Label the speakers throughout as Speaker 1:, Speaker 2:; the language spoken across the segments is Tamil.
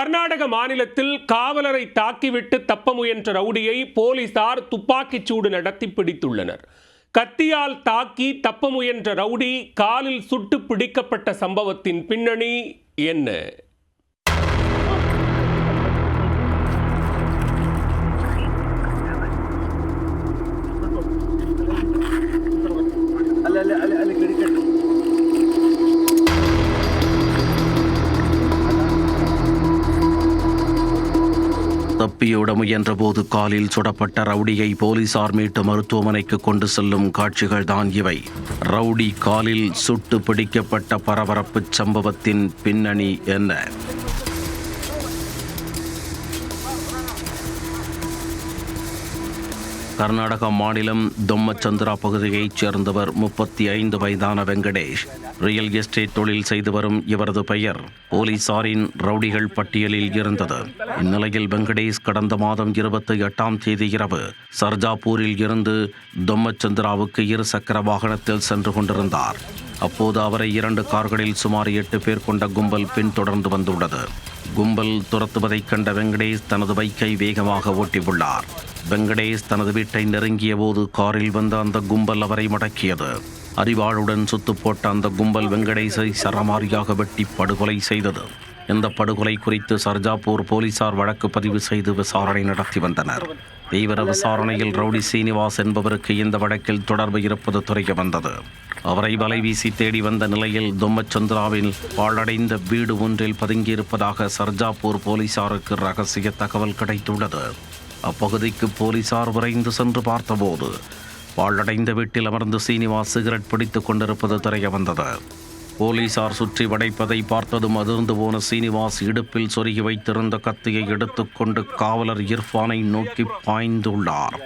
Speaker 1: கர்நாடக மாநிலத்தில் காவலரை தாக்கிவிட்டு தப்ப முயன்ற ரவுடியை போலீசார் துப்பாக்கிச் சூடு நடத்தி பிடித்துள்ளனர். கத்தியால் தாக்கி தப்ப முயன்ற ரவுடி காலில் சுட்டு பிடிக்கப்பட்ட சம்பவத்தின் பின்னணி என்ன?
Speaker 2: தப்பியோட முயன்றபோது காலில் சுடப்பட்ட ரவுடியை போலீசார் மீட்டு மருத்துவமனைக்கு கொண்டு செல்லும் காட்சிகள் தான் இவை. ரவுடி காலில் சுட்டு பிடிக்கப்பட்ட பரபரப்பு சம்பவத்தின் பின்னணி என்ன? கர்நாடக மாநிலம் தொம்மச்சந்திரா பகுதியைச் சேர்ந்தவர் 35 வயதான வெங்கடேஷ். ரியல் எஸ்டேட் தொழில் செய்து வரும் இவரது பெயர் போலீசாரின் ரவுடிகள் பட்டியலில் இருந்தது. இந்நிலையில் வெங்கடேஷ் கடந்த மாதம் 28ஆம் தேதி இரவு சர்ஜாப்பூரில் இருந்து தொம்மச்சந்திராவுக்கு 2 சக்கர வாகனத்தில் சென்று கொண்டிருந்தார். அப்போது அவரை 2 கார்களில் சுமார் 8 பேர் கொண்ட கும்பல் பின்தொடர்ந்து வந்துள்ளது. கும்பல் துரத்துவதைக் கண்ட வெங்கடேஷ் தனது பைக்கை வேகமாக ஓட்டியுள்ளார். வெங்கடேஷ் தனது வீட்டை நெருங்கிய போது காரில் வந்த அந்த கும்பல் அவரை மடக்கியது. அரிவாளுடன் சுத்து போட்ட அந்த கும்பல் வெங்கடேஷை சரமாரியாக வெட்டி படுகொலை செய்தது. இந்த படுகொலை குறித்து சர்ஜாப்பூர் போலீசார் வழக்கு பதிவு செய்து விசாரணை நடத்தி வந்தனர். தீவிர விசாரணையில் ரவுடி சீனிவாஸ் என்பவருக்கு இந்த வழக்கில் தொடர்பு இருப்பது தெரிய வந்தது. அவரை வலைவீசி தேடி வந்த நிலையில் தொம்மச்சந்திராவில் பாழடைந்த வீடு ஒன்றில் பதுங்கியிருப்பதாக சர்ஜாப்பூர் போலீசாருக்கு ரகசிய தகவல் கிடைத்துள்ளது. அப்பகுதிக்கு போலீசார் விரைந்து சென்று பார்த்தபோது பாழடைந்த வீட்டில் அமர்ந்து சீனிவாஸ் சிகரெட் பிடித்துக் கொண்டிருப்பது தெரிய வந்தது. போலீசார் சுற்றி வளைப்பதை பார்த்ததும் அதிர்ந்து போன சீனிவாஸ் இடுப்பில் சொருகி வைத்திருந்த கத்தியை எடுத்துக்கொண்டு காவலர் இர்ஃபானை நோக்கி பாய்ந்துள்ளார்.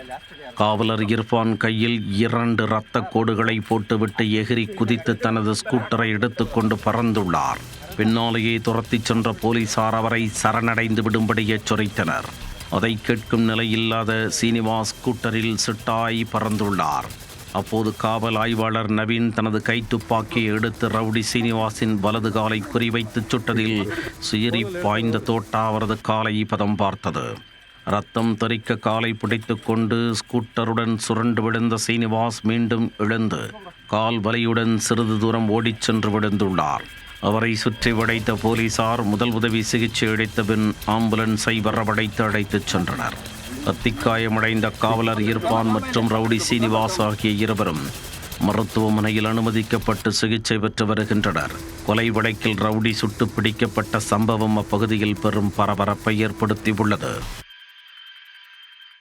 Speaker 2: காவலர் இர்ஃபான் கையில் 2 இரத்த கோடுகளை போட்டுவிட்டு எகிரி குதித்து தனது ஸ்கூட்டரை எடுத்துக்கொண்டு பறந்துள்ளார். பின்னாலேயே துரத்திச் சென்ற போலீசார் அவரை சரணடைந்து விடும்படி எச்சரித்தனர். அதை கேட்கும் நிலையில்லாத சீனிவாஸ் ஸ்கூட்டரில் சிட்டாய் பறந்துள்ளார். அப்போது காவல் ஆய்வாளர் நவீன் தனது கைத்துப்பாக்கியை எடுத்து ரவுடி சீனிவாசின் வலது காலை குறிவைத்து சுட்டதில் சீறி பாய்ந்த தோட்டா அவரது காலை பதம் பார்த்தது. ரத்தம் தெறிக்க காலை பிடித்து கொண்டு ஸ்கூட்டருடன் சுரண்டு விழுந்த சீனிவாஸ் மீண்டும் எழுந்து கால் வலியுடன் சிறிது தூரம் ஓடிச் சென்று விழுந்துள்ளார். அவரை சுற்றி வளைத்த போலீசார் முதல் உதவி சிகிச்சை அளித்த பின் ஆம்புலன்ஸை வரவழைத்து அழைத்துச் சென்றனர். கத்திக்காயமடைந்த காவலர் இர்ஃபான் மற்றும் ரவுடி சீனிவாஸ் ஆகிய இருவரும் மருத்துவமனையில் அனுமதிக்கப்பட்டு சிகிச்சை பெற்று வருகின்றனர். கொலை வழக்கில் ரவுடி சுட்டு பிடிக்கப்பட்ட சம்பவம் அப்பகுதியில் பெரும் பரபரப்பை ஏற்படுத்தியுள்ளது.